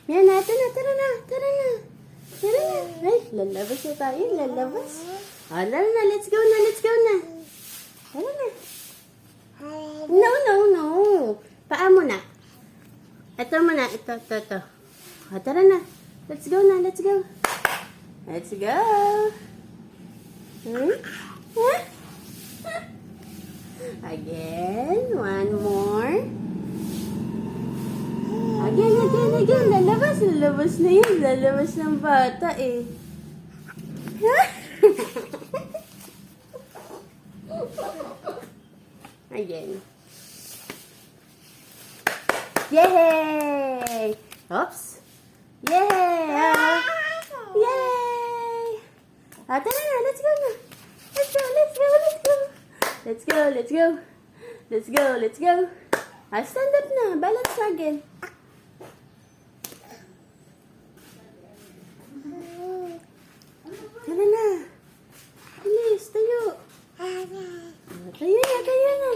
Yan natin na. Tara na. Tara na. Tara na. Ay, lalabas na tayo. Lalabas. Tara na. Let's go na. Let's go na. Tara na. No, no, no. Paa mo na. Ito mo na. Ito. Tara na. Let's go na. Let's go. Let's go. Again. One more. Again. Lalabas na yun. Lalabas ng bata eh. Again. Yay! Oops. Yay! Yay! Tara na. Let's go na. Let's go. Stand up na. Balance again. Tara na. Bilis, tayo. Tayo na.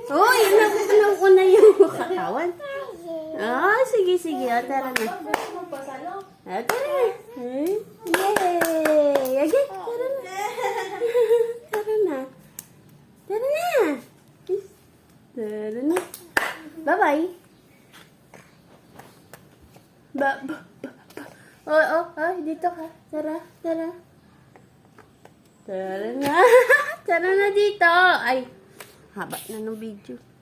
Uy, nauna yung katawan. Sige. Tara na. Tara na. Yay! Again, tara na. Bye-bye. Dito ka. Tara. Tara na. Tara na dito. Ay, haba na ng video.